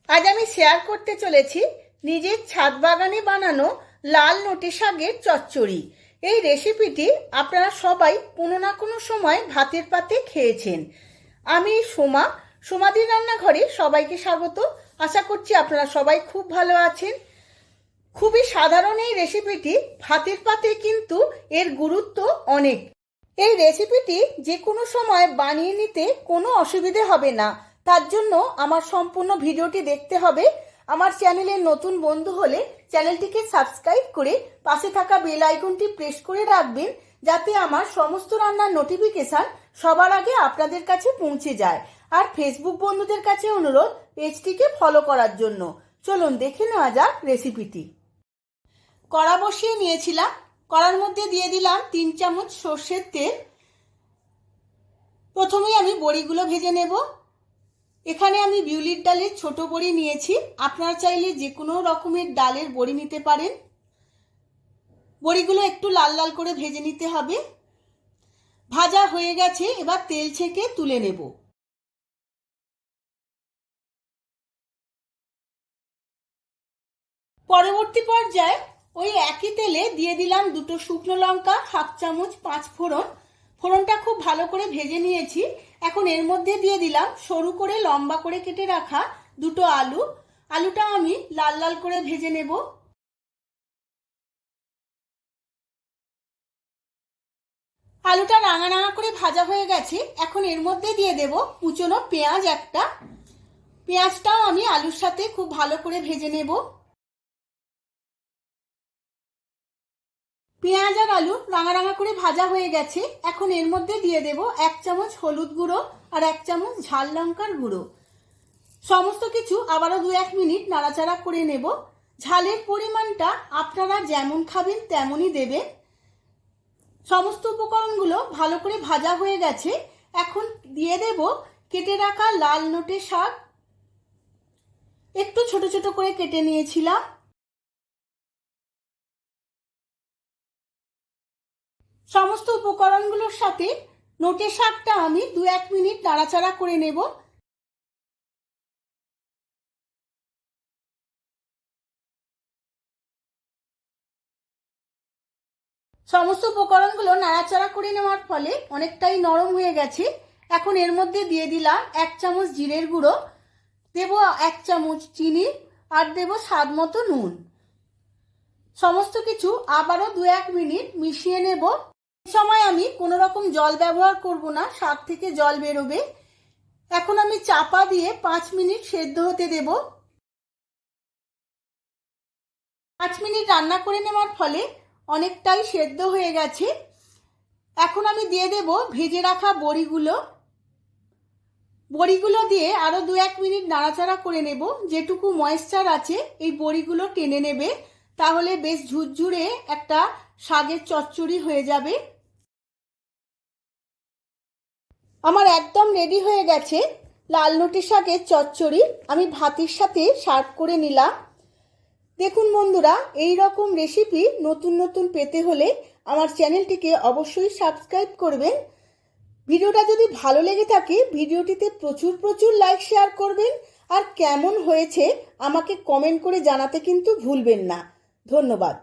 আজ আমি শেয়ার করতে চলেছি নিজের ছাদ বাগানে বানানো লাল নোটে শাকের চচ্চড়ি। এই রেসিপিটি আপনারা সবাই কোনো না কোনো সময় ভাতের পাতে খেয়েছেন। আমি সোমাদির রান্নাঘরে সবাইকে স্বাগত। আশা করছি আপনারা সবাই খুব ভালো আছেন। খুবই সাধারণ এই রেসিপিটি, ভাতের পাতে কিন্তু এর গুরুত্ব অনেক। এই রেসিপিটি যে কোনো সময় বানিয়ে নিতে কোনো অসুবিধে হবে না। তার জন্য আমার সম্পূর্ণ ভিডিওটি দেখতে হবে। আমার চ্যানেলের নতুন বন্ধু হলে চ্যানেলটিকে সাবস্ক্রাইব করে পাশে থাকা বেল আইকনটি প্রেস করে রাখবেন, যাতে আমার সমস্ত রান্নার নোটিফিকেশান সবার আগে আপনাদের কাছে পৌঁছে যায়। আর ফেসবুক বন্ধুদের কাছে অনুরোধ পেজটিকে ফলো করার জন্য। চলুন দেখে নেওয়া যাক রেসিপিটি। কড়া বসিয়ে নিয়েছিলাম, কড়ার মধ্যে দিয়ে দিলাম 3 চামচ সর্ষের তেল। প্রথমেই আমি বড়িগুলো ভেজে নেব। এখানে আমি বিউলির ডালের ছোট বড়ি নিয়েছি, আপনারা চাইলে যে কোনো রকমের ডালের বড়ি নিতে পারেন। বড়িগুলো একটু লাল লাল করে ভেজে নিতে হবে। ভাজা হয়ে গেছে, এবার তেল ছেঁকে তুলে নেব। পরবর্তী পর্যায়ে ওই একই তেলে দিয়ে দিলাম 2 শুকনো লঙ্কা, 1/2 চামচ 5 ফোড়ন। ফোড়নটা খুব ভালো করে ভেজে নিয়েছি। এখন এর মধ্যে দিয়ে দিলাম সরু করে লম্বা করে কেটে রাখা 2 আলু। আলুটা আমি লাল লাল করে ভেজে নেব। আলুটা রাঙা রাঙা করে ভাজা হয়ে গেছে। এখন এর মধ্যে দিয়ে দেব কুচনো পেঁয়াজ একটা। পেঁয়াজটাও আমি আলুর সাথে খুব ভালো করে ভেজে নেব। পেঁয়াজ আর আলু রাঙা রাঙা করে ভাজা হয়ে গেছে। এখন এর মধ্যে দিয়ে দেব 1 চামচ হলুদ গুঁড়ো আর 1 চামচ ঝাল লঙ্কার গুঁড়ো। সমস্ত কিছু আবারও 2-1 মিনিট নাড়াচাড়া করে নেব। ঝালের পরিমাণটা আপনারা যেমন খাবেন তেমনই দেবেন। সমস্ত উপকরণগুলো ভালো করে ভাজা হয়ে গেছে। এখন দিয়ে দেব কেটে রাখা লাল নোটে শাক। একটু ছোট ছোট করে কেটে নিয়েছিলাম। সমস্ত উপকরণগুলোর সাথে নোটে শাকটা আমি 2-1 মিনিট নাড়াচাড়া করে নেব। সমস্ত উপকরণগুলো নাড়াচাড়া করে নেওয়ার ফলে অনেকটাই নরম হয়ে গেছে। এখন এর মধ্যে দিয়ে দিলাম 1 চামচ জিরের গুঁড়ো, দেব 1 চামচ চিনি আর দেব স্বাদ মতো নুন। সমস্ত কিছু আবারও 2-1 মিনিট মিশিয়ে নেব। এই সময় আমি কোনো রকম জল ব্যবহার করব না, শাক থেকে জল বেরোবে। এখন আমি চাপা দিয়ে 5 মিনিট সেদ্ধ হতে দেব। 5 মিনিট রান্না করে নেওয়ার ফলে অনেকটাই সেদ্ধ হয়ে গেছে। এখন আমি দিয়ে দেব ভেজে রাখা বড়িগুলো। বড়িগুলো দিয়ে আরও 2-1 মিনিট নাড়াচাড়া করে নেব। যেটুকু ময়েশ্চার আছে এই বড়িগুলো টেনে নেবে, তাহলে বেশ ঝুরঝুরে একটা শাকের চচ্চড়ি হয়ে যাবে। আমার একদম রেডি হয়ে গেছে লাল নোটে শাকের চচ্চড়ি। আমি ভাতের সাথে সার্ভ করে নিলাম। দেখুন বন্ধুরা, এই রকম রেসিপি নতুন নতুন পেতে হলে আমার চ্যানেলটিকে অবশ্যই সাবস্ক্রাইব করবেন। ভিডিওটা যদি ভালো লেগে থাকে ভিডিওটিতে প্রচুর প্রচুর লাইক শেয়ার করবেন। আর কেমন হয়েছে আমাকে কমেন্ট করে জানাতে কিন্তু ভুলবেন না। ধন্যবাদ।